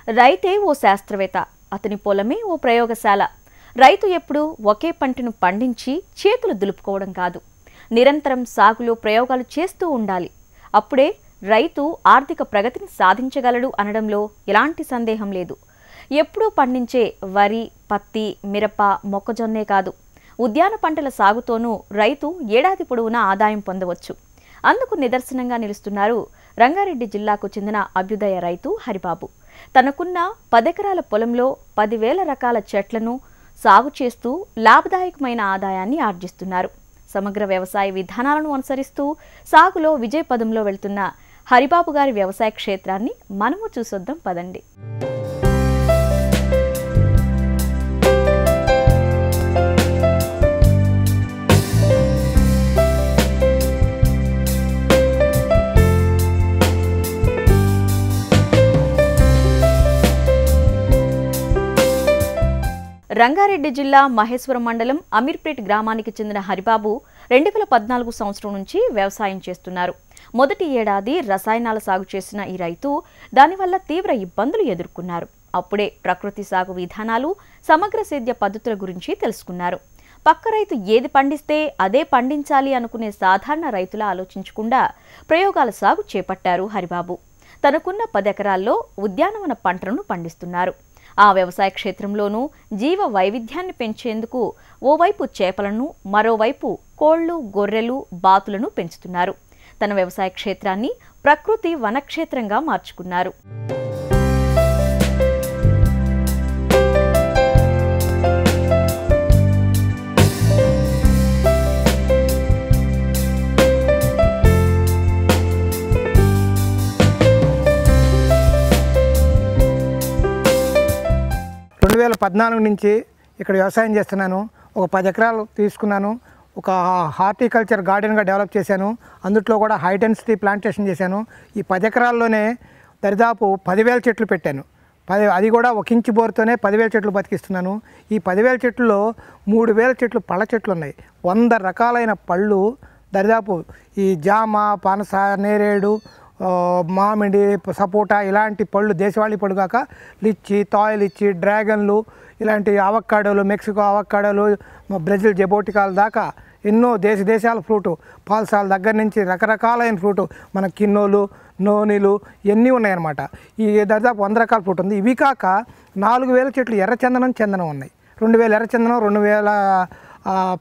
రైతే ఓ శాస్త్రవేత్త, అతని పొలమే ఓ ప్రయోగశాల. రైతు ఎప్పుడూ ఒకే పంటను పండించి చేతులు దులుపుకోవడం కాదు, నిరంతరం సాగులో ప్రయోగాలు చేస్తూ ఉండాలి. అప్పుడే రైతు ఆర్థిక ప్రగతిని సాధించగలడు అనడంలో ఎలాంటి సందేహం లేదు. ఎప్పుడూ పండించే వరి, పత్తి, మిరప, మొక్కజొన్నే కాదు, ఉద్యాన పంటల సాగుతోనూ రైతు ఏడాది పొడవునా ఆదాయం పొందవచ్చు. అందుకు నిదర్శనంగా నిలుస్తున్నారు రంగారెడ్డి జిల్లాకు చెందిన అభ్యుదయ రైతు హరిబాబు. తనకున్న 10 ఎకరాల పొలంలో 10,000 రకాల చెట్లను సాగు చేస్తూ లాభదాయకమైన ఆదాయాన్ని ఆర్జిస్తున్నారు. సమగ్ర వ్యవసాయ విధానాలను అనుసరిస్తూ సాగులో విజయపదంలో వెళ్తున్న హరిబాబు గారి వ్యవసాయ క్షేత్రాన్ని మనము చూసొద్దాం పదండి. రంగారెడ్డి జిల్లా మహేశ్వరం మండలం అమీర్పేట్ గ్రామానికి చెందిన హరిబాబు 2014 సంవత్సరం నుంచి వ్యవసాయం చేస్తున్నారు. మొదటి ఏడాది రసాయనాల సాగు చేసిన ఈ రైతు దానివల్ల తీవ్ర ఇబ్బందులు ఎదుర్కొన్నారు. అప్పుడే ప్రకృతి సాగు విధానాలు, సమగ్ర సేద్య పద్ధతుల గురించి తెలుసుకున్నారు. పక్క రైతు ఏది పండిస్తే అదే పండించాలి అనుకునే సాధారణ రైతులా ఆలోచించకుండా ప్రయోగాల సాగు చేపట్టారు హరిబాబు. తనకున్న 10 ఎకరాల్లో ఉద్యానవన పంటలను పండిస్తున్నారు. ఆ వ్యవసాయ క్షేత్రంలోనూ జీవ వైవిధ్యాన్ని పెంచేందుకు ఓవైపు చేపలను, మరోవైపు కోళ్లు, గొర్రెలు, బాతులను పెంచుతున్నారు. తన వ్యవసాయ క్షేత్రాన్ని ప్రకృతి వనక్షేత్రంగా మార్చుకున్నారు. నుంచి ఇక్కడ వ్యవసాయం చేస్తున్నాను. ఒక 10 ఎకరాలు తీసుకున్నాను. ఒక హార్టికల్చర్ గార్డెన్గా డెవలప్ చేశాను. అందుట్లో కూడా హై డెన్సిటీ ప్లాంటేషన్ చేశాను. ఈ 10 ఎకరాల్లోనే దరిదాపు 10,000 చెట్లు పెట్టాను. అది కూడా 1 ఇంచు బోర్తోనే 10,000 చెట్లు బతికిస్తున్నాను. ఈ 10,000 చెట్లలో 3,000 చెట్లు పళ్ళ చెట్లు ఉన్నాయి. 100 రకాలైన పళ్ళు, దరిదాపు ఈ జామ, పనస, నేరేడు, మామిడి, సపోటా ఇలాంటి పళ్ళు, దేశవాళీ పళ్ళు కాక లిచ్చి, తాయ్ లిచ్చి, డ్రాగన్లు, ఇలాంటి అవకాడోలు, మెక్సికో అవకాడోలు, బ్రెజిల్ జబోటికాల దాకా ఎన్నో దేశాల ఫ్రూటు, పాల్సాల దగ్గర నుంచి రకరకాలైన ఫ్రూటు, మన కిన్నోలు, నోనీలు ఇవన్నీ ఉన్నాయన్నమాట. ఈ దాదాపు 100 రకాల ఫ్రూట్ ఉంది. ఇవి కాక 4,000 చెట్లు ఎర్రచందనం, చందనం ఉన్నాయి. 2,000 ఎర్రచందనం, 2,000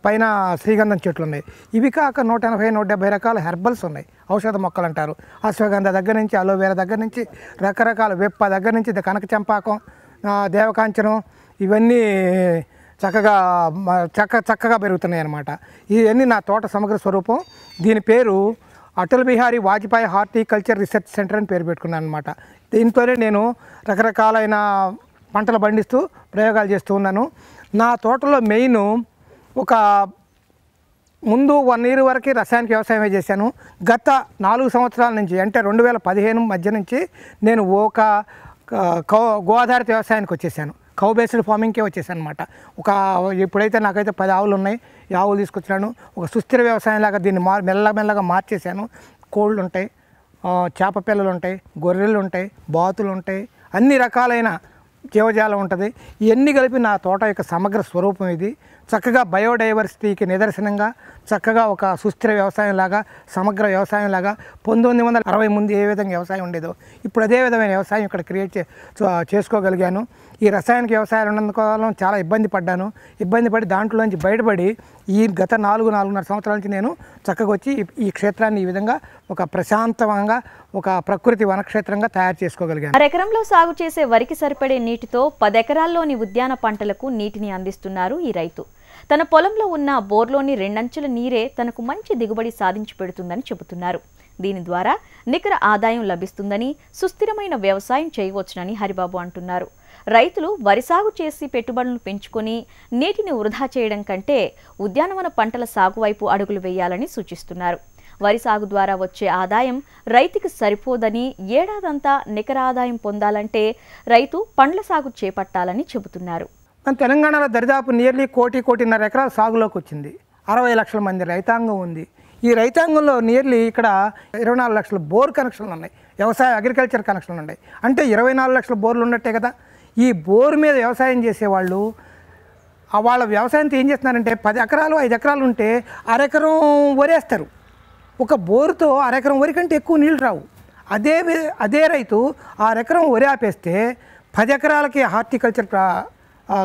పైన శ్రీగంధం చెట్లు ఉన్నాయి. ఇవి కాక 180-170 రకాల హెర్బల్స్ ఉన్నాయి, ఔషధ మొక్కలు అంటారు. అశ్వగంధ దగ్గర నుంచి, అలోవేరా దగ్గర నుంచి, రకరకాల వెప్ప దగ్గర నుంచి, కనక చంపాకం, దేవకాంచనం ఇవన్నీ చక్కగా పెరుగుతున్నాయి అన్నమాట. ఇవన్నీ నా తోట సమగ్ర స్వరూపం. దీని పేరు Atal Bihari Vajpayee horticulture research centre అని పేరు పెట్టుకున్నాను అనమాట. దీంతోనే నేను రకరకాలైన పంటలు పండిస్తూ ప్రయోగాలు చేస్తూ ఉన్నాను. నా తోటలో మెయిన్ ఒక ముందు 1 ఇయర్ వరకు రసాయనిక వ్యవసాయమే చేశాను. గత 4 సంవత్సరాల నుంచి, అంటే 2015 మధ్య నుంచి నేను ఒక గో ఆధారిత వ్యవసాయానికి వచ్చేసాను. కౌ బేస్డ్ ఫార్మింగ్కే వచ్చేసాను అనమాట. ఇప్పుడైతే నాకైతే 10 ఆవులు ఉన్నాయి. ఈ ఆవులు తీసుకొచ్చాను. ఒక సుస్థిర వ్యవసాయం లాగా దీన్ని మెల్లమెల్లగా మార్చేశాను. కోళ్ళు ఉంటాయి, చేప పిల్లలు ఉంటాయి, గొర్రెలు ఉంటాయి, బాతులు ఉంటాయి, అన్ని రకాలైన జీవజాలం ఉంటుంది. ఇవన్నీ కలిపి నా తోట యొక్క సమగ్ర స్వరూపం ఇది. చక్కగా బయోడైవర్సిటీకి నిదర్శనంగా, చక్కగా ఒక సుస్థిర వ్యవసాయం లాగా, సమగ్ర వ్యవసాయం లాగా 1960 ముందు ఏ విధంగా వ్యవసాయం ఉండేదో ఇప్పుడు అదే విధమైన వ్యవసాయం ఇక్కడ క్రియేట్ చేసుకోగలిగాను. ఈ రసాయనిక వ్యవసాయాలు ఉన్నందుకోసం చాలా ఇబ్బంది పడి దాంట్లోంచి బయటపడి ఈ గత 4-4.5 సంవత్సరాల నుంచి నేను చక్కగా వచ్చి ఈ క్షేత్రాన్ని ఈ విధంగా ఒక ప్రశాంతంగా, ఒక ప్రకృతి వనక్షేత్రంగా తయారు చేసుకోగలిగాను. 1 ఎకరంలో సాగు చేసే వరికి సరిపడే నీటితో 10 ఎకరాల్లోని ఉద్యాన పంటలకు నీటిని అందిస్తున్నారు ఈ రైతు. తన పొలంలో ఉన్న బోర్లోని 2 అంచెల నీరే తనకు మంచి దిగుబడి సాధించి పెడుతుందని చెబుతున్నారు. దీని ద్వారా నికర ఆదాయం లభిస్తుందని, సుస్థిరమైన వ్యవసాయం చేయవచ్చునని హరిబాబు అంటున్నారు. రైతులు వరి సాగు చేసి పెట్టుబడులను పెంచుకొని నీటిని వృధా చేయడం కంటే ఉద్యానవన పంటల సాగు వైపు అడుగులు వేయాలని సూచిస్తున్నారు. వరి సాగు ద్వారా వచ్చే ఆదాయం రైతుకి సరిపోదని, ఏడాదంతా నికర ఆదాయం పొందాలంటే రైతు పండ్ల సాగు చేపట్టాలని చెబుతున్నారు. మన తెలంగాణలో దరిదాపు నియర్లీ 1.5 ఎకరాల సాగులోకి వచ్చింది. 60 లక్షల మంది రైతాంగం ఉంది. ఈ రైతాంగంలో నియర్లీ ఇక్కడ 24 లక్షల బోర్ కనెక్షన్లు ఉన్నాయి. వ్యవసాయ అగ్రికల్చర్ కనెక్షన్లు ఉన్నాయి. అంటే 24 లక్షల బోర్లు ఉన్నట్టే కదా. ఈ బోరు మీద వ్యవసాయం చేసేవాళ్ళు వాళ్ళ వ్యవసాయంతో ఏం చేస్తున్నారంటే 10 ఎకరాలు 5 ఎకరాలు ఉంటే అరెకరం వరేస్తారు. ఒక బోరుతో అరెకరం వరి కంటే ఎక్కువ నీళ్ళు రావు. అదే రైతు 6 ఎకరం వరి ఆపేస్తే 10 ఎకరాలకి హార్టికల్చర్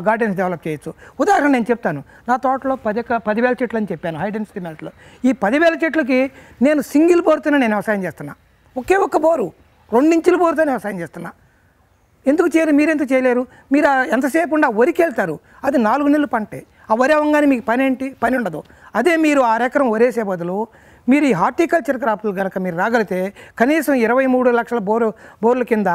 గార్డెన్స్ డెవలప్ చేయొచ్చు. ఉదాహరణ నేను చెప్తాను. నా తోటలో 10,000 చెట్లు అని చెప్పాను హై డెన్సిటీ మెల్ట్లో. ఈ 10,000 చెట్లకి నేను సింగిల్ బోరుతోనే నేను వ్యవసాయం చేస్తున్నా. ఒకే ఒక్క బోరు 2 ఇంచుల బోరుతోనే వ్యవసాయం చేస్తున్నా. ఎందుకు చేయరు? మీరెందుకు చేయలేరు? మీరు ఎంతసేపు ఉండి ఆ వరికి వెళ్తారు, అది 4 నెలలు పంటే. ఆ వరి అవ్వగానే మీకు పని ఏంటి? పని ఉండదు. అదే మీరు 6 ఎకరం వరేసే బదులు మీరు ఈ హార్టికల్చర్ క్రాప్లు కనుక మీరు రాగలిగితే కనీసం 23 లక్షల బోర్ల కింద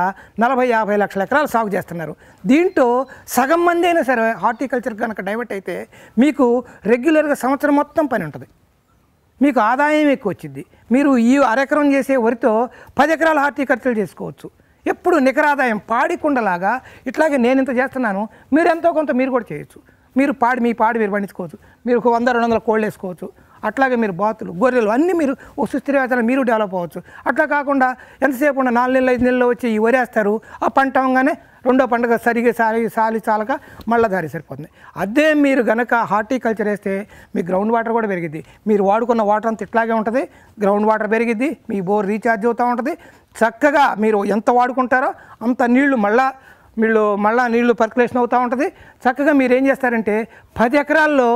40-50 లక్షల ఎకరాలు సాగు చేస్తున్నారు. దీంట్లో సగం మంది అయినా సరే హార్టికల్చర్ కనుక డైవర్ట్ అయితే మీకు రెగ్యులర్గా సంవత్సరం మొత్తం పని ఉంటుంది. మీకు ఆదాయం ఎక్కువ వచ్చింది. మీరు ఈ అరెకరం చేసే వరితో 10 ఎకరాల హార్టికల్చర్ చేసుకోవచ్చు. ఎప్పుడు నికర ఆదాయం పాడికుండలాగా. ఇట్లాగే నేను ఇంత చేస్తున్నాను, మీరు ఎంతో కొంత మీరు కూడా చేయొచ్చు. మీరు మీ పాడి మీరు పండించుకోవచ్చు. మీరు 100-200 కోళ్ళు వేసుకోవచ్చు. అట్లాగే మీరు బాతులు, గొర్రెలు అన్నీ మీరు ఓ సుస్థిర వ్యవసాయం మీరు డెవలప్ అవ్వచ్చు. అట్లా కాకుండా ఎంతసేపు ఉన్న 4 నెలలు 5 నెలలు వచ్చి ఈ వరేస్తారు. ఆ పంట అవగానే రెండో పండుగ సరిగా చాలక మళ్ళీ దారి సరిపోతుంది. అదే మీరు కనుక హార్టికల్చర్ వేస్తే మీ గ్రౌండ్ వాటర్ కూడా పెరిగిద్ది. మీరు వాడుకున్న వాటర్ అంతా ఇట్లాగే ఉంటుంది. గ్రౌండ్ వాటర్ పెరిగిద్ది, మీ బోర్ రీఛార్జ్ అవుతూ ఉంటుంది. చక్కగా మీరు ఎంత వాడుకుంటారో అంత నీళ్లు మళ్ళా నీళ్లు పర్కులేషన్ అవుతూ ఉంటుంది. చక్కగా మీరు ఏం చేస్తారంటే 10 ఎకరాల్లో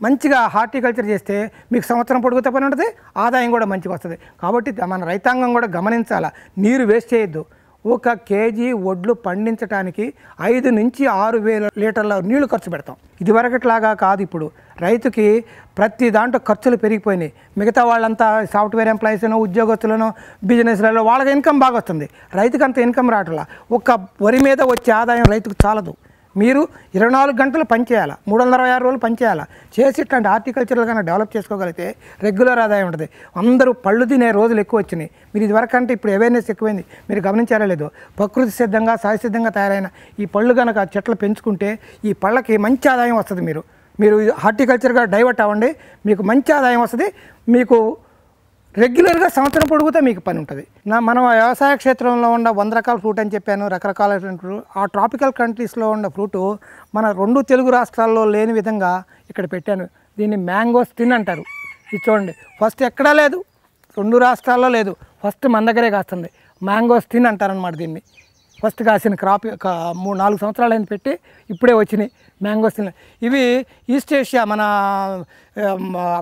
మంచిగా హార్టికల్చర్ చేస్తే మీకు సంవత్సరం పొడుగుతా పని ఉంటుంది, ఆదాయం కూడా మంచిగా వస్తుంది. కాబట్టి మన రైతాంగం కూడా గమనించాలా, నీరు వేస్ట్ చేయొద్దు. 1 కేజీ వడ్లు పండించడానికి 5 నుంచి 6,000 లీటర్ల నీళ్లు ఖర్చు పెడతాం. ఇదివరకట్లాగా కాదు. ఇప్పుడు రైతుకి ప్రతి దాంట్లో ఖర్చులు పెరిగిపోయినాయి. మిగతా వాళ్ళంతా సాఫ్ట్వేర్ ఎంప్లాయీస్ను, ఉద్యోగస్తులను, బిజినెస్లలో వాళ్ళకి ఇన్కమ్ బాగా వస్తుంది. రైతుకి అంత ఇన్కమ్ రావట్లా. ఒక వరి మీద వచ్చే ఆదాయం రైతుకు చాలదు. మీరు 24 గంటలు పనిచేయాలి, 366 రోజులు పనిచేయాలి. చేసి ఇట్లాంటి హార్టికల్చర్లు కన్నా డెవలప్ చేసుకోగలిగితే రెగ్యులర్ ఆదాయం ఉంటుంది. అందరూ పళ్ళు తినే రోజులు ఎక్కువ వచ్చినాయి. మీరు ఇదివరకు అంటే ఇప్పుడు అవేర్నెస్ ఎక్కువైంది. మీరు గమనించారో లేదో, ప్రకృతి సిద్ధంగా సహజసిద్ధంగా తయారైన ఈ పళ్ళు కనుక చెట్లు పెంచుకుంటే ఈ పళ్ళకి మంచి ఆదాయం వస్తుంది. మీరు హార్టికల్చర్గా డైవర్ట్ అవ్వండి, మీకు మంచి ఆదాయం వస్తుంది. మీకు రెగ్యులర్గా సంవత్సరం పొడుగుతా మీకు పని ఉంటుంది. మనం వ్యవసాయ క్షేత్రంలో ఉన్న 100 రకాల ఫ్రూట్ అని చెప్పాను, రకరకాల ఫ్రూట్. ఆ ట్రాపికల్ కంట్రీస్లో ఉన్న ఫ్రూటు మన 2 తెలుగు రాష్ట్రాల్లో లేని విధంగా ఇక్కడ పెట్టాను. దీన్ని మ్యాంగోస్టిన్ అంటారు. ఇది చూడండి, ఫస్ట్ ఎక్కడా లేదు, 2 రాష్ట్రాల్లో లేదు, ఫస్ట్ మన దగ్గరే కాస్తుంది. మ్యాంగోస్టిన్ అంటారనమాట దీన్ని. ఫస్ట్ కాసిన క్రాప్ 3-4 సంవత్సరాలు అయింది పెట్టి, ఇప్పుడే వచ్చినాయి మ్యాంగోస్టిన్. ఇవి ఈస్ట్ ఏషియా, మన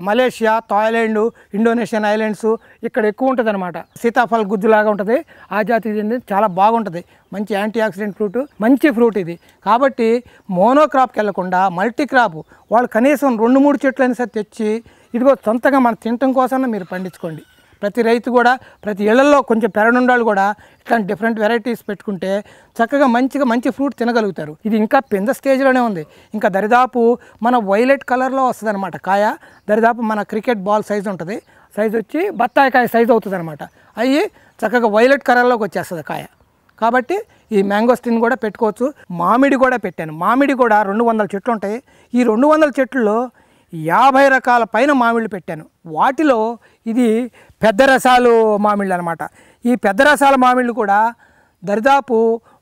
మలేషియా, థాయిలాండ్, ఇండోనేషియన్ ఐలాండ్స్ ఇక్కడ ఎక్కువ ఉంటుంది అనమాట. సీతాఫల్ గుజ్జులాగా ఉంటుంది. ఆ జాతి చాలా బాగుంటుంది. మంచి యాంటీ ఆక్సిడెంట్ ఫ్రూట్, మంచి ఫ్రూట్ ఇది. కాబట్టి మోనోక్రాప్కి వెళ్లకుండా మల్టీ క్రాప్ వాళ్ళు కనీసం 2-3 చెట్లు అయినా సరే తెచ్చి ఇదిగో సొంతంగా మనం తినటం కోసం మీరు పండించుకోండి. ప్రతి రైతు కూడా ప్రతి ఇళ్లలో కొంచెం పెరడుండాలు కూడా ఇట్లాంటి డిఫరెంట్ వెరైటీస్ పెట్టుకుంటే చక్కగా మంచి ఫ్రూట్ తినగలుగుతారు. ఇది ఇంకా పెద్ద స్టేజ్లోనే ఉంది. ఇంకా దరిదాపు మన వైలెట్ కలర్లో వస్తుంది అనమాట కాయ. దరిదాపు మన క్రికెట్ బాల్ సైజు ఉంటుంది. సైజు వచ్చి బత్తాయికాయ సైజు అవుతుంది అనమాట. అవి చక్కగా వైలెట్ కలర్లోకి వచ్చేస్తుంది కాయ. కాబట్టి ఈ మ్యాంగోస్టిన్ కూడా పెట్టుకోవచ్చు. మామిడి కూడా పెట్టాను. మామిడి కూడా 200 చెట్లు ఉంటాయి. ఈ 200 చెట్లలో 50 రకాల పైన మామిళ్ళు పెట్టాను. వాటిలో ఇది పెద్ద రసాలు మామిళ్ళు అనమాట. ఈ పెద్ద రసాల మామిళ్ళు కూడా దరిదాపు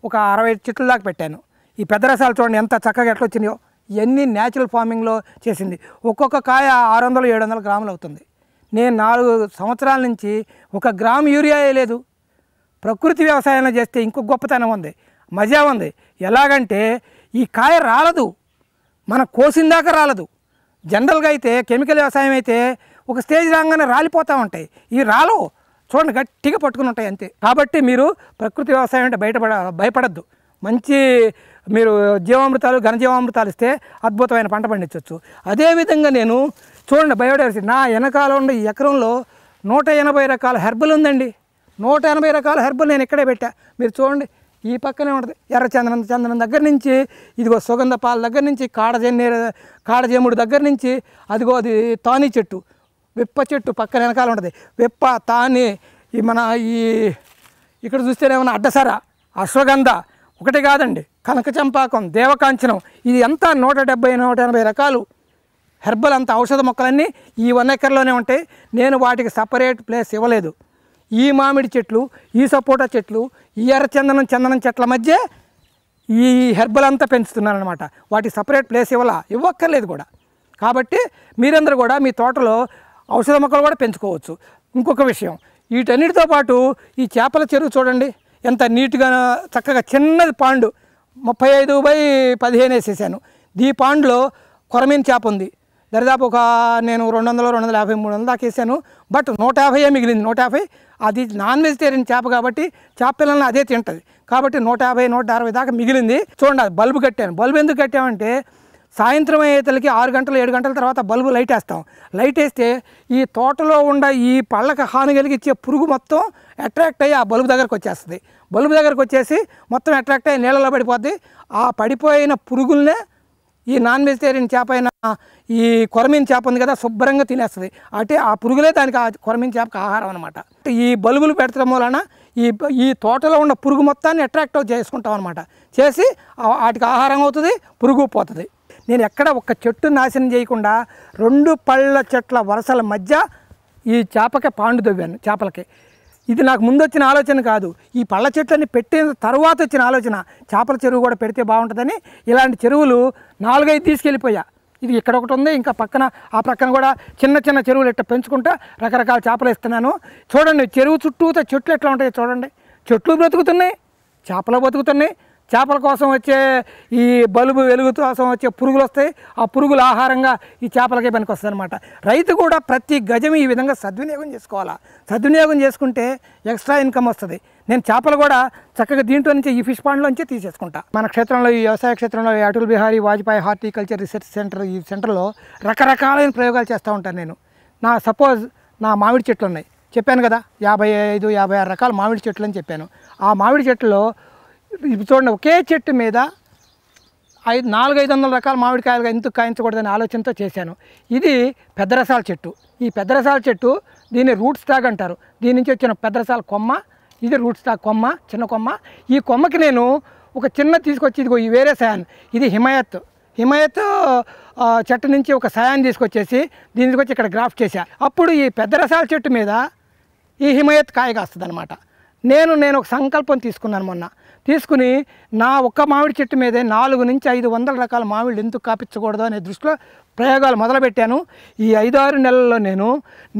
ఒక 60 చెట్ల దాకా పెట్టాను. ఈ పెద్ద రసాలు చూడండి ఎంత చక్కగా ఎట్లా వచ్చినాయో. ఇవన్నీ న్యాచురల్ ఫార్మింగ్లో చేసింది. ఒక్కొక్క కాయ 600-700 గ్రాములు అవుతుంది. నేను 4 సంవత్సరాల నుంచి 1 గ్రాము యూరియా వేయలేదు. ప్రకృతి వ్యవసాయంలో చేస్తే ఇంకో గొప్పతనం ఉంది, మజా ఉంది. ఎలాగంటే ఈ కాయ రాలదు, మన కోసిన దాకా రాలదు. జనరల్గా అయితే కెమికల్ వ్యవసాయం అయితే ఒక స్టేజ్ రాగానే రాలిపోతూ ఉంటాయి. ఇవి రాలో చూడండి, గట్టిగా పట్టుకుని ఉంటాయి అంతే. కాబట్టి మీరు ప్రకృతి వ్యవసాయం అంటే భయపడద్దు. మంచి మీరు జీవామృతాలు, ఘనజీవామృతాలు ఇస్తే అద్భుతమైన పంట పండించవచ్చు. అదేవిధంగా నేను చూడండి బయోడైవర్సిటీ నా వెనకాల ఉన్న ఈ ఎకరంలో 180 రకాల హెర్బల్ ఉందండి. 180 రకాల హెర్బల్ నేను ఇక్కడే పెట్టా. మీరు చూడండి, ఈ పక్కనే ఉంటుంది. చందనం దగ్గర నుంచి ఇదిగో సుగంధ పాల దగ్గర నుంచి కాడజేముడు దగ్గర నుంచి అదిగో అది తాని చెట్టు, విప్ప చెట్టు పక్కన వెనకాల ఉంటుంది. విప్ప, తాని, ఇక్కడ చూస్తేనేమన్నా అడ్డసర, అశ్వగంధ ఒకటి కాదండి, కనక చంపాకం, దేవకాంచనం, ఇది అంతా 170-180 రకాలు హెర్బల్ అంతా ఔషధ మొక్కలన్నీ ఈ 1 ఎకర్లోనే ఉంటాయి. నేను వాటికి సపరేట్ ప్లేస్ ఇవ్వలేదు. ఈ మామిడి చెట్లు, ఈ సపోటా చెట్లు, ఈ చందనం చెట్ల మధ్య ఈ హెర్బల్ అంతా పెంచుతున్నాను అనమాట. వాటికి సపరేట్ ప్లేస్ ఇవ్వక్కర్లేదు కూడా. కాబట్టి మీరందరూ కూడా మీ తోటలో ఔషధ మొక్కలు కూడా పెంచుకోవచ్చు. ఇంకొక విషయం, వీటన్నిటితో పాటు ఈ చేపల చెరువు చూడండి ఎంత నీట్గా చక్కగా చిన్నది పాండు 35x15 వేసేసాను. ఈ పాండులో కొరమీన చేప ఉంది. దరిదాపు నేను 200, 250, 300 దాకా వేసాను. బట్ 150 మిగిలింది. 150 అది నాన్ వెజిటేరియన్ చేప కాబట్టి చేప పిల్లల్ని అదే తింటుంది కాబట్టి 150, 160 దాకా మిగిలింది. చూడండి, అది బల్బు కట్టాను. బల్బు ఎందుకు కట్టామంటే సాయంత్రం అయ్యేతలకి 6 గంటలు 7 గంటల తర్వాత బల్బు లైట్ వేస్తాం. లైట్ వేస్తే ఈ తోటలో ఉన్న ఈ పళ్ళకి హాని కలిగించే పురుగు మొత్తం అట్రాక్ట్ అయ్యి ఆ బల్బు దగ్గరకు వచ్చేస్తుంది. బల్బు దగ్గరకు వచ్చేసి మొత్తం అట్రాక్ట్ అయ్యి నీళ్ళలో పడిపోద్ది. ఆ పడిపోయిన పురుగులనే ఈ నాన్ వెజిటేరియన్ చేప అయిన ఈ కొరమీన చేప ఉంది కదా శుభ్రంగా తినేస్తుంది. అంటే ఆ పురుగులే దానికి ఆ కొరమీన చేపకి ఆహారం అనమాట. ఈ బల్బులు పెట్టడం వలన ఈ తోటలో ఉన్న పురుగు మొత్తాన్ని అట్రాక్ట్ చేసుకుంటాం అనమాట. చేసి వాటికి ఆహారం అవుతుంది, పురుగు పోతుంది. నేను ఎక్కడ ఒక్క చెట్టు నాశనం చేయకుండా 2 పళ్ళ చెట్ల వరుసల మధ్య ఈ చేపకి పాండు దవ్వాను చేపలకి. ఇది నాకు ముందు వచ్చిన ఆలోచన కాదు, ఈ పళ్ళ చెట్లని పెట్టిన తర్వాత వచ్చిన ఆలోచన. చేపల చెరువు కూడా పెడితే బాగుంటుందని ఇలాంటి చెరువులు 4-5 తీసుకెళ్ళిపోయా. ఇది ఇక్కడ ఒకటి ఉంది, ఇంకా ఆ పక్కన కూడా చిన్న చిన్న చెరువులు ఇట్లా పెంచుకుంటా రకరకాల చేపలు ఇస్తున్నాను. చూడండి, చెరువు చుట్టూతో చెట్లు ఎట్లా ఉంటాయో చూడండి. చెట్లు బ్రతుకుతున్నాయి, చేపలు బతుకుతున్నాయి. చేపల కోసం వచ్చే ఈ బల్బు వెలుగు కోసం వచ్చే పురుగులు వస్తాయి. ఆ పురుగుల ఆహారంగా ఈ చేపలకే పనికి వస్తుంది అనమాట. రైతు కూడా ప్రతి గజం ఈ విధంగా సద్వినియోగం చేసుకోవాలా. సద్వినియోగం చేసుకుంటే ఎక్స్ట్రా ఇన్కమ్ వస్తుంది. నేను చేపలు కూడా చక్కగా దీంట్లో నుంచి ఈ ఫిష్ పాండ్లోంచి తీసేసుకుంటా. మన క్షేత్రంలో ఈ వ్యవసాయ క్షేత్రంలో Atal Bihari Vajpayee horticulture research centre, ఈ సెంటర్లో రకరకాలైన ప్రయోగాలు చేస్తూ ఉంటాను నేను. సపోజ్ నా మామిడి చెట్లు ఉన్నాయి చెప్పాను కదా, 55, 56 రకాల మామిడి చెట్లు అని చెప్పాను. ఆ మామిడి చెట్లలో చూడండి, ఒకే చెట్టు మీద 400-500 రకాల మామిడికాయలుగా ఎందుకు కాయించకూడదని ఆలోచనతో చేశాను. ఇది పెద్దరసాల చెట్టు. ఈ పెద్దరసాల చెట్టు దీన్ని రూట్ స్టాక్ అంటారు. దీని నుంచి వచ్చిన పెద్దరసాల కొమ్మ, ఇది రూట్ స్టాక్ కొమ్మ, చిన్న కొమ్మ. ఈ కొమ్మకి నేను ఒక చిన్న తీసుకొచ్చి ఇదిగో ఈ వేరే సయాన్, ఇది హిమాయత్ చెట్టు నుంచి ఒక సయాన్ తీసుకొచ్చేసి దీని తీసుకొచ్చి ఇక్కడ గ్రాఫ్ట్ చేశా. అప్పుడు ఈ పెద్దరసాల చెట్టు మీద ఈ హిమాయత్ కాయ కాస్తుంది అనమాట. నేను ఒక సంకల్పం తీసుకున్నాను మొన్న. తీసుకుని నా ఒక్క మామిడి చెట్టు మీదే 400-500 రకాల మామిళ్ళు ఎందుకు కాపించకూడదు అనే దృష్టిలో ప్రయోగాలు మొదలుపెట్టాను. ఈ 5-6 నెలల్లో నేను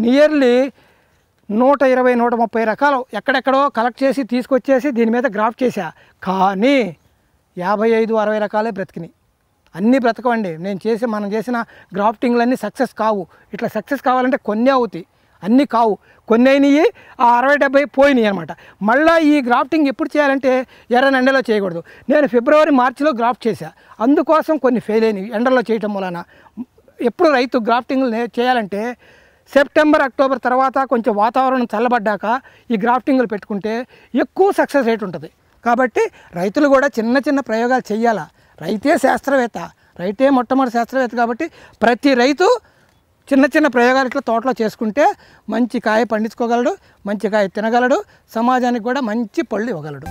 నియర్లీ 120-130 రకాలు ఎక్కడెక్కడో కలెక్ట్ చేసి తీసుకొచ్చేసి దీని మీద గ్రాఫ్ట్ చేశా. కానీ 55-60 రకాలే బ్రతికినాయి. అన్నీ బ్రతకవండి. మనం చేసిన గ్రాఫ్టింగ్లన్నీ సక్సెస్ కావు. ఇట్లా సక్సెస్ కావాలంటే కొన్ని అవుతాయి, అన్నీ కావు. కొన్ని అయినాయి, ఆ 60-70 పోయినాయి అనమాట. మళ్ళీ ఈ గ్రాఫ్టింగ్ ఎప్పుడు చేయాలంటే ఎర్రని ఎండలో చేయకూడదు. నేను ఫిబ్రవరి, మార్చిలో గ్రాఫ్ట్ చేశా. అందుకోసం కొన్ని ఫెయిల్ అయినాయి ఎండలో చేయటం వలన. ఎప్పుడు రైతు గ్రాఫ్టింగ్లు చేయాలంటే సెప్టెంబర్, అక్టోబర్ తర్వాత కొంచెం వాతావరణం చల్లబడ్డాక ఈ గ్రాఫ్టింగ్లు పెట్టుకుంటే ఎక్కువ సక్సెస్ రేట్ ఉంటుంది. కాబట్టి రైతులు కూడా చిన్న చిన్న ప్రయోగాలు చేయాలా. రైతే శాస్త్రవేత్త, రైతే మొట్టమొదటి శాస్త్రవేత్త. కాబట్టి ప్రతి రైతు చిన్న చిన్న ప్రయోగాలు ఇట్లా తోటలో చేసుకుంటే మంచి కాయ పండించుకోగలడు, మంచి కాయ తినగలడు, సమాజానికి కూడా మంచి పళ్ళు ఇవ్వగలడు.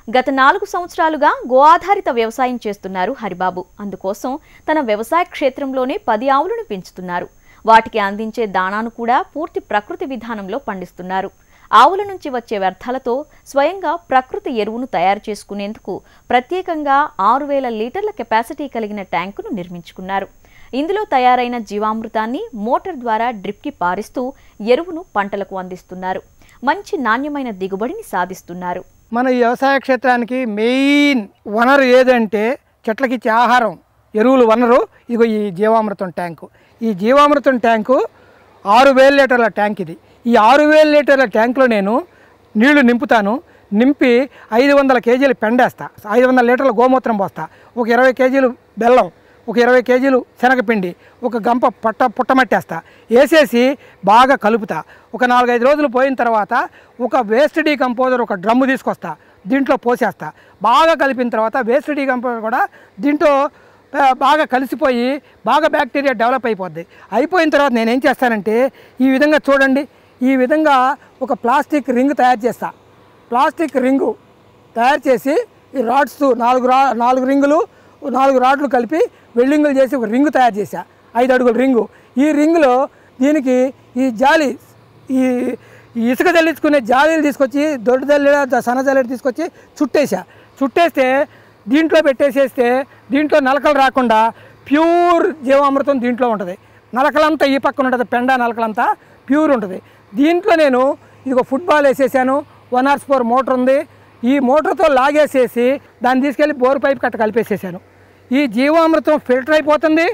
గత 4 సంవత్సరాలుగా గో ఆధారిత వ్యవసాయం చేస్తున్నారు హరిబాబు. అందుకోసం తన వ్యవసాయ క్షేత్రంలోనే 10 ఆవులను పెంచుతున్నారు. వాటికి అందించే దాణాను కూడా పూర్తి ప్రకృతి విధానంలో పండిస్తున్నారు. ఆవుల నుంచి వచ్చే వ్యర్థాలతో స్వయంగా ప్రకృతి ఎరువును తయారు చేసుకునేందుకు ప్రత్యేకంగా 6000 లీటర్ల కెపాసిటీ కలిగిన ట్యాంకును నిర్మించుకున్నారు. ఇందులో తయారైన జీవామృతాన్ని మోటార్ ద్వారా డ్రిప్కి పారిస్తూ ఎరువును పంటలకు అందిస్తున్నారు. మంచి నాణ్యమైన దిగుబడిని సాధిస్తున్నారు. మన ఈ వ్యవసాయ క్షేత్రానికి మెయిన్ వనరు ఏదంటే చెట్లకి ఇచ్చే ఆహారం, ఎరువులు వనరు. ఇదిగో ఈ జీవామృతం ట్యాంకు. ఈ జీవామృతం ట్యాంకు 6000 లీటర్ల ట్యాంక్. ఇది ఈ 6000 లీటర్ల ట్యాంకులో నేను నీళ్లు నింపుతాను. నింపి 500 కేజీలు పెండేస్తా, 500 లీటర్ల గోమూత్రం పోస్తా, ఒక 20 కేజీలు బెల్లం, ఒక 20 కేజీలు శనగపిండి, ఒక గంప పుట్టమట్టేస్తా. వేసేసి బాగా కలుపుతా. ఒక 4-5 రోజులు పోయిన తర్వాత ఒక వేస్ట్ డీకంపోజర్ ఒక డ్రమ్ము తీసుకొస్తా, దీంట్లో పోసేస్తా. బాగా కలిపిన తర్వాత వేస్ట్ డీకంపోజర్ కూడా దీంట్లో బాగా కలిసిపోయి బాగా బ్యాక్టీరియా డెవలప్ అయిపోద్ది. అయిపోయిన తర్వాత నేనేం చేస్తానంటే ఈ విధంగా చూడండి, ఈ విధంగా ఒక ప్లాస్టిక్ రింగ్ తయారు చేస్తా. ప్లాస్టిక్ రింగు తయారు చేసి ఈ రాడ్స్ 4 రింగులు 4 రాడ్లు కలిపి వెల్డింగులు చేసి ఒక రింగు తయారు చేశా, 5 అడుగుల రింగు. ఈ రింగులో దీనికి ఈ జాలి ఈ ఇసుక జల్లించుకునే జాలీలు తీసుకొచ్చి దొడ్డు జల్లెడ సన్న జల్లెడ తీసుకొచ్చి చుట్టేస్తే దీంట్లో పెట్టేసేస్తే దీంట్లో నలకలు రాకుండా ప్యూర్ జీవామృతం దీంట్లో ఉంటుంది. నలకలంతా ఈ పక్కన ఉంటుంది, పెండ నలకలంతా ప్యూర్ ఉంటుంది. దీంట్లో నేను ఇదిగో ఫుట్బాల్ వేసేసాను. 1 horsepower మోటార్ ఉంది. ఈ మోటార్తో లాగేసేసి దాన్ని తీసుకెళ్ళి బోర్ పైప్ కట్ట కలిపేసేసాను. ఈ జీవామృతం ఫిల్టర్ అయిపోతుంది,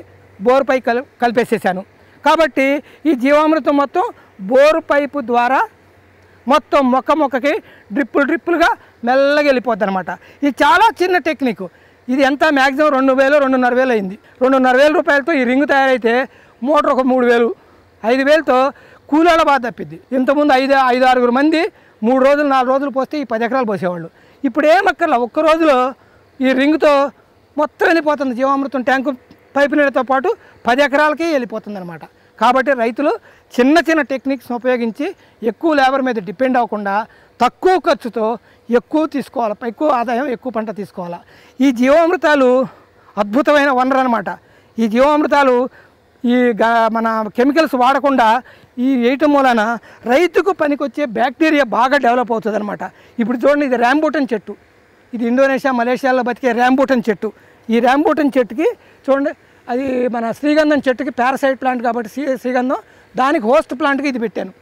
బోర్ పైప్ కలిపేసేసాను. కాబట్టి ఈ జీవామృతం మొత్తం బోరు పైపు ద్వారా మొత్తం మొక్కకి డ్రిప్పులుగా మెల్లగా వెళ్ళిపోద్ది అనమాట. ఇది చాలా చిన్న టెక్నిక్. ఇది ఎంత మ్యాక్సిమం 2,000 2,500 అయింది. 2,500 రూపాయలతో ఈ రింగ్ తయారైతే మోటార్ ఒక 3,000 5,000తో కూలీల బాధ తప్పిద్ది. ఇంతకుముందు 5-6 మంది 3 రోజులు 4 రోజులు పోస్తే ఈ 10 ఎకరాలు పోసేవాళ్ళు. ఇప్పుడు ఏమక్కర్లా, ఒక్క రోజులో ఈ రింగ్తో మొత్తం వెళ్ళిపోతుంది. జీవామృతం ట్యాంకు పైపు నీళ్ళతో పాటు 10 ఎకరాలకి వెళ్ళిపోతుంది అనమాట. కాబట్టి రైతులు చిన్న టెక్నిక్స్ ఉపయోగించి ఎక్కువ లేబర్ మీద డిపెండ్ అవ్వకుండా తక్కువ ఖర్చుతో ఎక్కువ తీసుకోవాలి, ఎక్కువ ఆదాయం ఎక్కువ పంట తీసుకోవాలి. ఈ జీవామృతాలు అద్భుతమైన వనరు అనమాట. ఈ జీవామృతాలు ఈ మన కెమికల్స్ వాడకుండా ఈ వేయటం మూలన రైతుకు పనికొచ్చే బ్యాక్టీరియా బాగా డెవలప్ అవుతుంది అనమాట. ఇప్పుడు చూడండి, ఇది ర్యాంబూటన్ చెట్టు. ఇది ఇండోనేషియా మలేషియాలో బతికే ర్యాంబూటన్ చెట్టు. ఈ ర్యాంబూటన్ చెట్టుకి చూడండి, అది మన శ్రీగంధం చెట్టుకి పారాసైట్ ప్లాంట్ కాబట్టి శ్రీగంధం, దానికి హోస్ట్ ప్లాంట్కి ఇది పెట్టాను,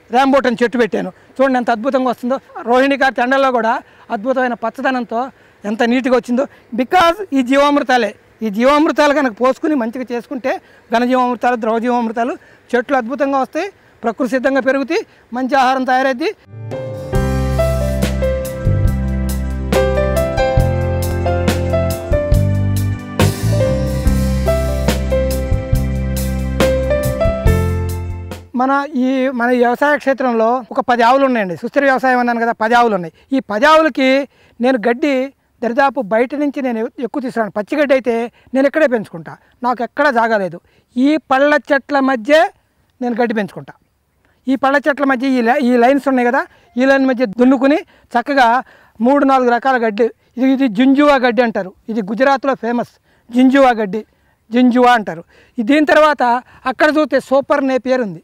ర్యాంబూటన్ చెట్టు పెట్టాను. చూడండి ఎంత అద్భుతంగా వస్తుందో. రోహిణి గారి తెండల్లో కూడా అద్భుతమైన పచ్చదనంతో ఎంత నీట్గా వచ్చిందో. బికాజ్ ఈ జీవామృతాలే. ఈ జీవామృతాలు కనుక పోసుకుని మంచిగా చేసుకుంటే ఘనజీవామృతాలు, ద్రవ జీవామృతాలు చెట్లు అద్భుతంగా వస్తాయి, ప్రకృతి సిద్ధంగా పెరుగుతాయి, మంచి ఆహారం తయారైద్ది. మన వ్యవసాయ క్షేత్రంలో ఒక 10 ఆవులు ఉన్నాయండి. సుస్థిర వ్యవసాయం అన్నాను కదా, 10 ఆవులు ఉన్నాయి. ఈ 10 ఆవులకి నేను గడ్డి దరిదాపు బయట నుంచి నేను ఎక్కువ తీసుకురాను. పచ్చిగడ్డి అయితే నేను ఇక్కడే పెంచుకుంటా, నాకు ఎక్కడా జాగలేదు. ఈ పళ్ళ చెట్ల మధ్య నేను గడ్డి పెంచుకుంటా. ఈ పళ్ళ చెట్ల మధ్య ఈ లైన్స్ ఉన్నాయి కదా, ఈ లైన్ మధ్య దున్నుకుని చక్కగా 3-4 రకాల గడ్డి. ఇది జింజువా గడ్డి అంటారు. ఇది గుజరాత్లో ఫేమస్ జింజువా గడ్డి, జింజువా అంటారు. దీని తర్వాత అక్కడ చూస్తే సూపర్ నేపియర్ ఉంది.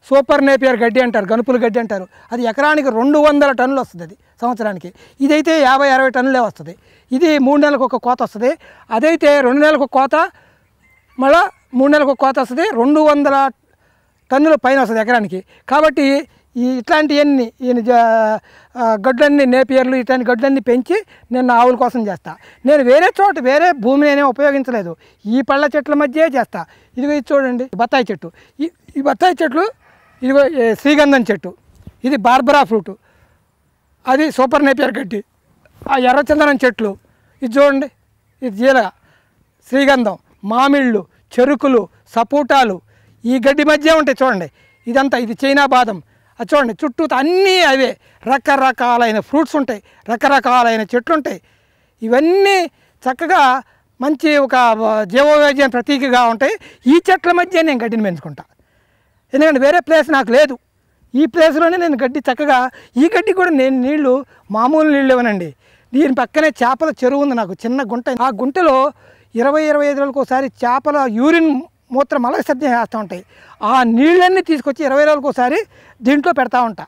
సూపర్ నేపియర్ గడ్డి అంటారు, గనుపుల గడ్డి అంటారు. అది ఎకరానికి 200 టన్నులు వస్తుంది అది సంవత్సరానికి. ఇదైతే 50-60 టన్నులే వస్తుంది. ఇది 3 నెలలకు ఒక కోత వస్తుంది. అదైతే 2 నెలలకు ఒక కోత, మళ్ళీ 3 నెలలకు ఒక కోత వస్తుంది. 200 టన్నుల పైన వస్తుంది ఎకరానికి. కాబట్టి ఇట్లాంటివన్నీ గడ్లన్నీ నేపియర్లు ఇట్లాంటి గడ్లన్నీ పెంచి నేను నా ఆవుల కోసం చేస్తా. నేను వేరే భూమిని నేనే ఉపయోగించలేదు, ఈ పళ్ళ చెట్ల మధ్య చేస్తా. ఇదిగో ఇది చూడండి, బత్తాయి చెట్టు. ఈ బత్తాయి చెట్లు, ఇదిగో శ్రీగంధం చెట్టు, ఇది బార్బరా ఫ్రూటు, అది సూపర్ నేపియర్ గడ్డి. ఆ ఎర్రచందనం చెట్లు, ఇది చూడండి, ఇది జీలగ, శ్రీగంధం, మామిళ్ళు, చెరుకులు, సపోటాలు ఈ గడ్డి మధ్య ఉంటాయి చూడండి. ఇదంతా ఇది చైనా బాదం. అది చూడండి, చుట్టూ అన్నీ అవే రకరకాలైన ఫ్రూట్స్ ఉంటాయి, రకరకాలైన చెట్లు ఉంటాయి. ఇవన్నీ చక్కగా మంచి ఒక జీవవైవిధ్యం ప్రతీకగా ఉంటాయి. ఈ చెట్ల మధ్య నేను గడ్డిని పెంచుకుంటా, ఎందుకంటే వేరే ప్లేస్ నాకు లేదు. ఈ ప్లేస్లోనే నేను గడ్డి చక్కగా, ఈ గడ్డి కూడా నేను నీళ్లు మామూలు నీళ్ళు ఇవ్వనండి. దీని పక్కనే చేపల చెరువు ఉంది నాకు, చిన్న గుంట. ఆ గుంటలో 20-25 రోజులకు ఒకసారి చేపల యూరిన్ మూత్ర మల విసర్జన చేస్తూ ఉంటాయి. ఆ నీళ్ళన్నీ తీసుకొచ్చి 20 రోజులకు ఒకసారి దీంట్లో పెడతా ఉంటా.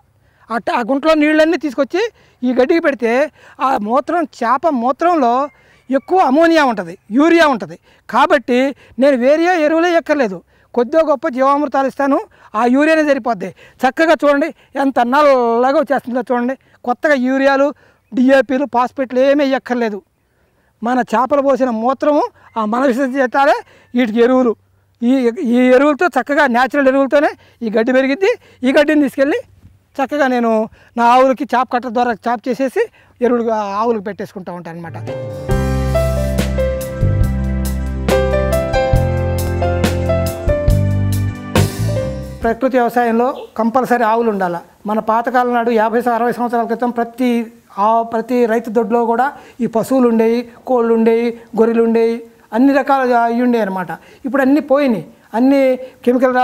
ఆ గుంటలో నీళ్ళన్నీ తీసుకొచ్చి ఈ గడ్డికి పెడితే ఆ మూత్రం, చేప మూత్రంలో ఎక్కువ అమోనియా ఉంటుంది, యూరియా ఉంటుంది. కాబట్టి నేను వేరే ఎరువులే ఎక్కర్లేదు, కొద్దిగా గొప్ప జీవామృతాలు ఇస్తాను, ఆ యూరియానే సరిపోద్ది. చక్కగా చూడండి ఎంత నల్లగా వచ్చేస్తుందో చూడండి. కొత్తగా యూరియాలు, డిఏపీలు, ఫాస్ఫేట్లు ఏమీ ఎక్కర్లేదు. మన చేపలు పోసిన మూత్రము, ఆ మల విసర్జితాలే వీటికి ఎరువులు. ఈ ఎరువులతో చక్కగా న్యాచురల్ ఎరువులతోనే ఈ గడ్డి పెరిగిద్ది. ఈ గడ్డిని తీసుకెళ్ళి చక్కగా నేను నా ఆవులకి చాప్ కట్ట ద్వారా చాప్ చేసేసి ఎరువులుగా ఆవులకు పెట్టేసుకుంటూ ఉంటాను అనమాట. ప్రకృతి వ్యవసాయంలో కంపల్సరీ ఆవులు ఉండాలి. మన పాతకాలం నాడు 50-60 సంవత్సరాల క్రితం ప్రతి రైతు దొడ్లో కూడా ఈ పశువులు ఉండేవి, కోళ్ళు ఉండేవి, గొర్రెలు ఉండేవి, అన్ని రకాల ఇవి ఉండేవి అనమాట. ఇప్పుడు అన్నీ పోయినాయి. అన్నీ కెమికల్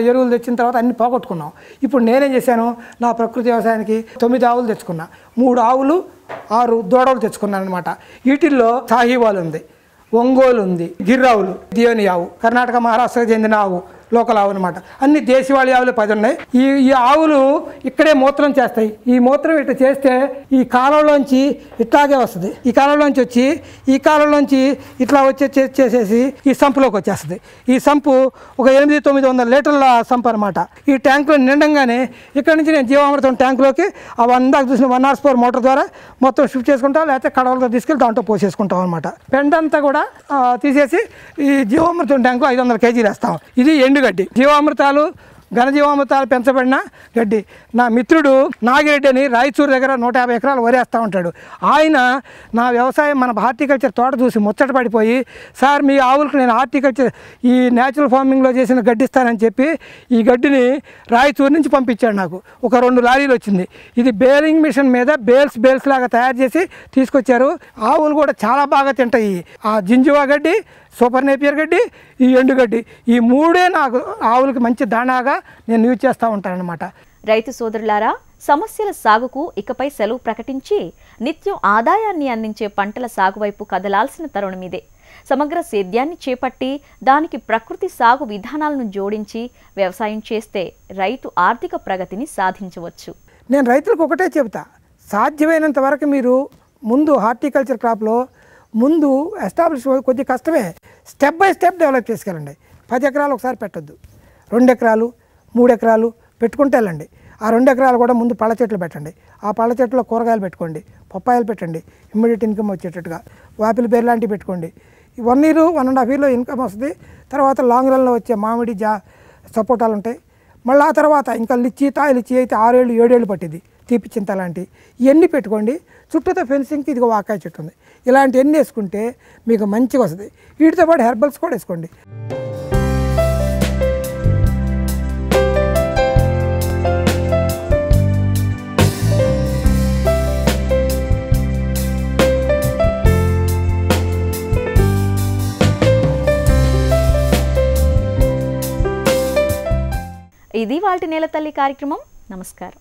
ఎరువులు తెచ్చిన తర్వాత అన్నీ పోగొట్టుకున్నాం. ఇప్పుడు నేనేం చేశాను, నా ప్రకృతి వ్యవసాయానికి 9 ఆవులు తెచ్చుకున్నా. 3 ఆవులు 6 దూడలు తెచ్చుకున్నాను అనమాట. వీటిల్లో సాహివాల్ ఉంది, ఒంగోలు ఉంది, గిర్రావులు, దియోని ఆవు, కర్ణాటక మహారాష్ట్రకు చెందిన ఆవు, లోకల్ ఆవు అనమాట. అన్ని దేశవాళీ ఆవులు 10 ఉన్నాయి. ఈ ఆవులు ఇక్కడే మూత్రం చేస్తాయి. ఈ మూత్రం ఇట్లా చేస్తే ఈ కాలంలోంచి ఇట్లాగే వస్తుంది. ఈ కాలంలోంచి వచ్చి ఈ కాలంలోంచి ఇట్లా చేసేసి ఈ సంపులోకి వచ్చేస్తుంది. ఈ సంపు ఒక 800-900 లీటర్ల సంపు అనమాట. ఈ ట్యాంకులో నిండంగానే ఇక్కడ నుంచి నేను జీవామృతం ట్యాంకులోకి ఆ ఇందాక చూసిన 1 horsepower మోటార్ ద్వారా మొత్తం షిఫ్ట్ చేసుకుంటాం, లేకపోతే కడవలతో తీసుకెళ్ళి దాంట్లో పోసేసుకుంటాం అనమాట. పెండంతా కూడా తీసేసి ఈ జీవామృతం ట్యాంకు 500 kg వేస్తాం. ఇది ఎండుగడ్డి. జీవామృతాలు ఘనజీవామృతాలు పెంచబడిన గడ్డి. నా మిత్రుడు నాగిరెడ్డి అని రాయచూరు దగ్గర 150 ఎకరాలు వరేస్తూ ఉంటాడు. ఆయన నా వ్యవసాయం మన హార్టికల్చర్ తోట చూసి ముచ్చట పడిపోయి, సార్ మీ ఆవులకు నేను హార్టికల్చర్ ఈ న్యాచురల్ ఫార్మింగ్లో చేసిన గడ్డి ఇస్తానని చెప్పి ఈ గడ్డిని రాయచూరు నుంచి పంపించాడు. నాకు ఒక 2 లారీలు వచ్చింది. ఇది బేరింగ్ మిషన్ మీద బేల్స్ లాగా తయారు చేసి తీసుకొచ్చారు. ఆవులు కూడా చాలా బాగా తింటాయి. ఆ జింజువా గడ్డి, సూపర్ నేపియర్ గడ్డి, ఈ ఎండుగడ్డి, ఈ 3 నాకు ఆవులకి మంచి దాణాగా నేను యూజ్ చేస్తూ ఉంటానన్నమాట. రైతు సోదరులారా, సమస్యల సాగుకు ఇకపై సెలవు ప్రకటించి నిత్యం ఆదాయాన్ని అందించే పంటల సాగు వైపు కదలాల్సిన తరుణమిదే. సమగ్ర సేద్యాన్ని చేపట్టి దానికి ప్రకృతి సాగు విధానాలను జోడించి వ్యవసాయం చేస్తే రైతు ఆర్థిక ప్రగతిని సాధించవచ్చు. నేను రైతులకు ఒకటే చెబుతా, సాధ్యమైనంత వరకు మీరు ముందు హార్టికల్చర్ క్రాప్లో ముందు ఎస్టాబ్లిష్ కొద్ది కష్టమే, స్టెప్ బై స్టెప్ డెవలప్ చేసుకెళ్ళండి. 10 ఎకరాలు ఒకసారి పెట్టొద్దు, 2 ఎకరాలు 3 ఎకరాలు పెట్టుకుంటే వెళ్ళండి. ఆ 2 ఎకరాలు కూడా ముందు పళ్ళ చెట్లు పెట్టండి. ఆ పళ్ళ చెట్టులో కూరగాయలు పెట్టుకోండి, పప్పాయలు పెట్టండి, ఇమ్మీడియట్ ఇన్కమ్ వచ్చేటట్టుగా. వాపిల్ బేర్ లాంటివి పెట్టుకోండి. 1 year 1.5 yearలో ఇన్కమ్ వస్తుంది. తర్వాత లాంగ్ రన్లో వచ్చే మామిడి సపోటాలు ఉంటాయి. మళ్ళీ ఆ తర్వాత ఇంకా లిచ్చి తాయిలిచ్చి అయితే 6 ఏళ్ళు 7 ఏళ్ళు పట్టింది, తీపి చింత లాంటివి ఇవన్నీ పెట్టుకోండి. చుట్టూతో ఫెన్సింగ్కి ఇదిగో వాకాయ చెట్టు ఉంది. ఇలాంటివన్నీ వేసుకుంటే మీకు మంచిగా వస్తుంది. వీటితో పాటు హెర్బల్స్ కూడా వేసుకోండి. ఇది వాల్టి నేల తల్లి కార్యక్రమం. నమస్కారం.